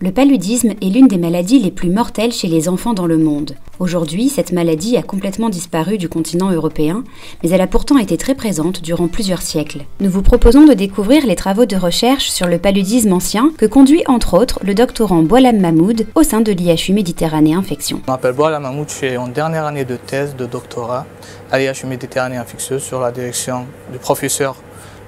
Le paludisme est l'une des maladies les plus mortelles chez les enfants dans le monde. Aujourd'hui, cette maladie a complètement disparu du continent européen, mais elle a pourtant été très présente durant plusieurs siècles. Nous vous proposons de découvrir les travaux de recherche sur le paludisme ancien que conduit entre autres le doctorant Boualem Mahmoud au sein de l'IHU Méditerranée Infection. Je m'appelle Boualem Mahmoud, je suis en dernière année de thèse de doctorat à l'IHU Méditerranée Infectieuse sur la direction du professeur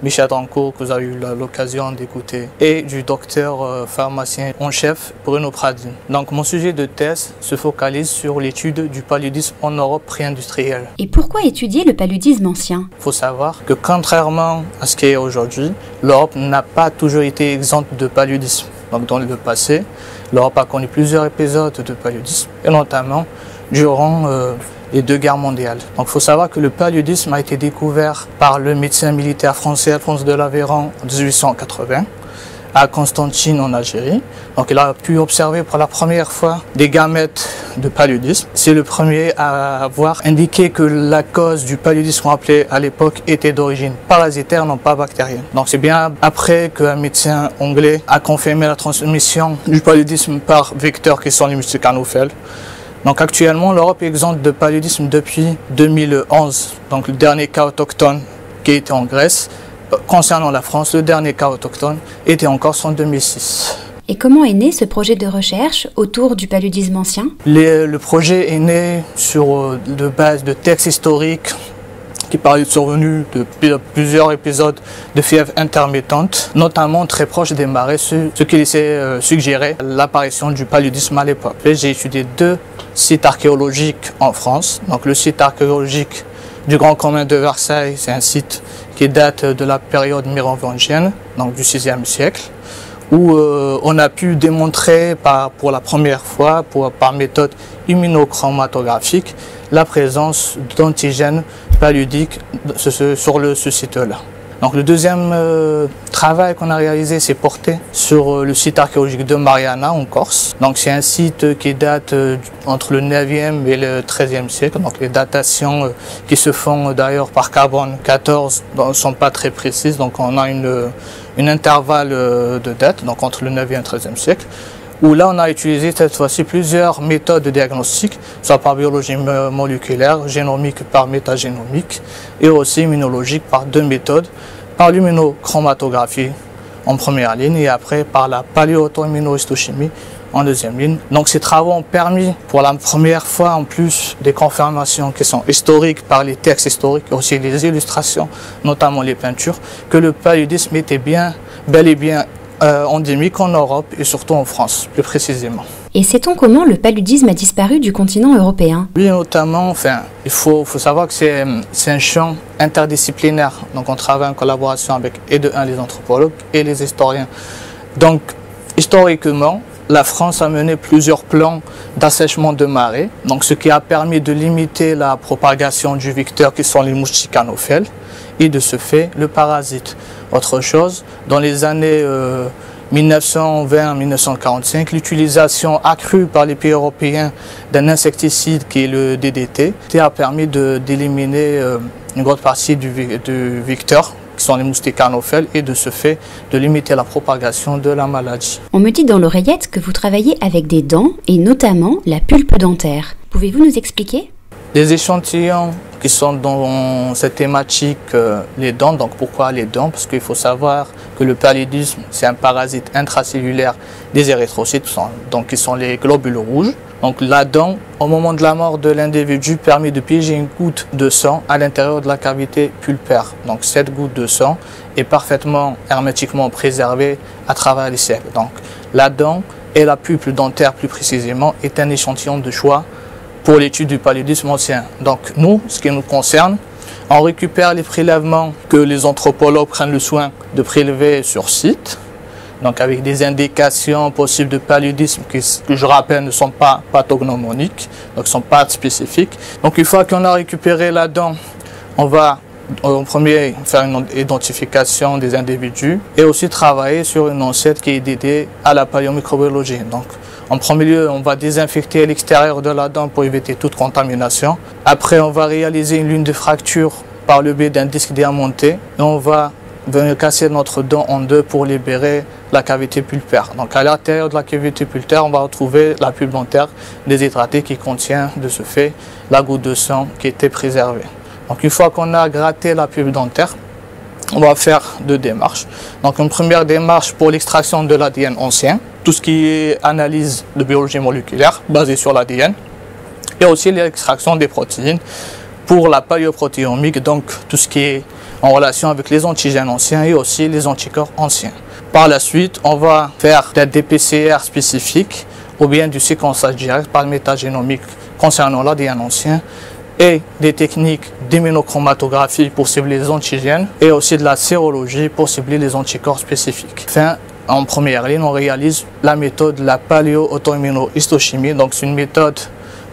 Michel Dancourt, que vous avez eu l'occasion d'écouter, et du docteur pharmacien en chef Bruno Pradine. Donc mon sujet de thèse se focalise sur l'étude du paludisme en Europe pré-industrielle. Et pourquoi étudier le paludisme ancien? Il faut savoir que contrairement à ce qui est aujourd'hui, l'Europe n'a pas toujours été exempte de paludisme. Donc dans le passé, l'Europe a connu plusieurs épisodes de paludisme, et notamment durant les deux guerres mondiales. Donc il faut savoir que le paludisme a été découvert par le médecin militaire français Alphonse de Laveran en 1880 à Constantine en Algérie. Donc il a pu observer pour la première fois des gamètes de paludisme. C'est le premier à avoir indiqué que la cause du paludisme appelé à l'époque était d'origine parasitaire, non pas bactérienne. Donc c'est bien après qu'un médecin anglais a confirmé la transmission du paludisme par vecteurs qui sont les mustécanophèles. Donc actuellement, l'Europe est exempte de paludisme depuis 2011. Donc le dernier cas autochtone qui était en Grèce. Concernant la France, le dernier cas autochtone était en Corse en 2006. Et comment est né ce projet de recherche autour du paludisme ancien? Le projet est né sur de base de textes historiques qui parlaient de survenue de plusieurs épisodes de fièvre intermittente, notamment très proches des marais, ce qui laissait suggérer l'apparition du paludisme à l'époque. J'ai étudié deux sites archéologiques en France. Donc le site archéologique du Grand Commun de Versailles, c'est un site qui date de la période mérovingienne, donc du VIe siècle, où on a pu démontrer pour la première fois, par méthode immunochromatographique, la présence d'antigènes paludiques sur ce site-là. Donc le deuxième travail qu'on a réalisé, c'est porté sur le site archéologique de Mariana en Corse. Donc c'est un site qui date entre le 9e et le 13e siècle. Donc les datations qui se font d'ailleurs par carbone 14 ne sont pas très précises. Donc on a une intervalle de date, donc entre le 9e et le 13e siècle, où là on a utilisé cette fois-ci plusieurs méthodes de diagnostic, soit par biologie moléculaire, génomique par métagénomique, et aussi immunologique par deux méthodes, par l'immunochromatographie en première ligne et après par la paléoauto-immunohistochimie en deuxième ligne. Donc ces travaux ont permis pour la première fois, en plus des confirmations qui sont historiques par les textes historiques, aussi les illustrations, notamment les peintures, que le paludisme était bel et bien endémique en Europe et surtout en France, plus précisément. Et sait-on comment le paludisme a disparu du continent européen? Oui, notamment, il faut savoir que c'est un champ interdisciplinaire. Donc on travaille en collaboration avec les anthropologues et les historiens. Donc historiquement, la France a mené plusieurs plans d'assèchement de marais, donc ce qui a permis de limiter la propagation du vecteur qui sont les mustécanophèles et de ce fait le parasite. Autre chose, dans les années 1920-1945, l'utilisation accrue par les pays européens d'un insecticide qui est le DDT a permis d'éliminer une grande partie du vecteur qui sont les mustécanophèles et de ce fait de limiter la propagation de la maladie. On me dit dans l'oreillette que vous travaillez avec des dents et notamment la pulpe dentaire. Pouvez-vous nous expliquer? Les échantillons qui sont dans cette thématique, les dents, donc pourquoi les dents? Parce qu'il faut savoir que le paludisme, c'est un parasite intracellulaire des érythrocytes, donc qui sont les globules rouges. Donc la dent, au moment de la mort de l'individu, permet de piéger une goutte de sang à l'intérieur de la cavité pulpaire. Donc cette goutte de sang est parfaitement hermétiquement préservée à travers les siècles. Donc la dent et la pulpe dentaire plus précisément est un échantillon de choix pour l'étude du paludisme ancien. Donc nous, ce qui nous concerne, on récupère les prélèvements que les anthropologues prennent le soin de prélever sur site, donc avec des indications possibles de paludisme qui, que je rappelle, ne sont pas pathognomoniques, donc ne sont pas spécifiques. Donc une fois qu'on a récupéré la dent, on va en premier faire une identification des individus et aussi travailler sur une ancêtre qui est dédiée à la paléomicrobiologie. Donc en premier lieu, on va désinfecter l'extérieur de la dent pour éviter toute contamination. Après, on va réaliser une ligne de fracture par le biais d'un disque diamanté et on va venir casser notre dent en deux pour libérer la cavité pulpaire. Donc à l'intérieur de la cavité pulpaire, on va retrouver la pulpe dentaire déshydratée qui contient de ce fait la goutte de sang qui était préservée. Donc une fois qu'on a gratté la pulpe dentaire, on va faire deux démarches. Donc une première démarche pour l'extraction de l'ADN ancien, tout ce qui est analyse de biologie moléculaire basée sur l'ADN, et aussi l'extraction des protéines pour la paléoprotéomique, donc tout ce qui est en relation avec les antigènes anciens et aussi les anticorps anciens. Par la suite, on va faire des PCR spécifiques ou bien du séquençage direct par métagénomique concernant l'ADN ancien et des techniques d'immunochromatographie pour cibler les antigènes et aussi de la sérologie pour cibler les anticorps spécifiques. Enfin, en première ligne, on réalise la méthode de la paléo-auto-immunohistochimie. Donc c'est une méthode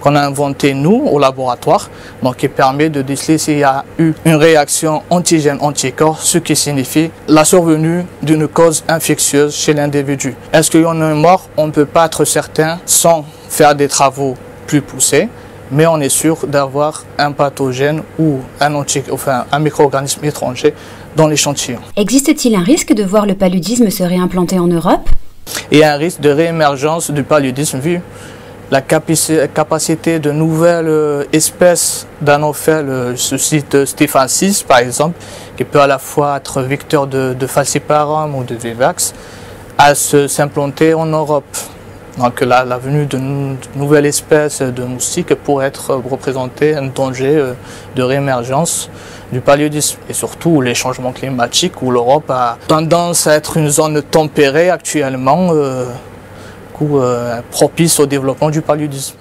qu'on a inventée nous au laboratoire, donc qui permet de déceler s'il y a eu une réaction antigène-anticorps, ce qui signifie la survenue d'une cause infectieuse chez l'individu. Est-ce qu'il y en a un mort? On ne peut pas être certain sans faire des travaux plus poussés, mais on est sûr d'avoir un pathogène ou un micro-organisme étranger dans l'échantillon. Existe-t-il un risque de voir le paludisme se réimplanter en Europe? Il y a un risque de réémergence du paludisme vu la capacité de nouvelles espèces d'anophèles, ce site stéphansis par exemple, qui peut à la fois être vecteur de falciparum ou de vivax, à s'implanter en Europe. Donc la venue de nouvelles espèces de moustiques pourrait représenter un danger de réémergence du paludisme. Et surtout les changements climatiques où l'Europe a tendance à être une zone tempérée actuellement, propice au développement du paludisme.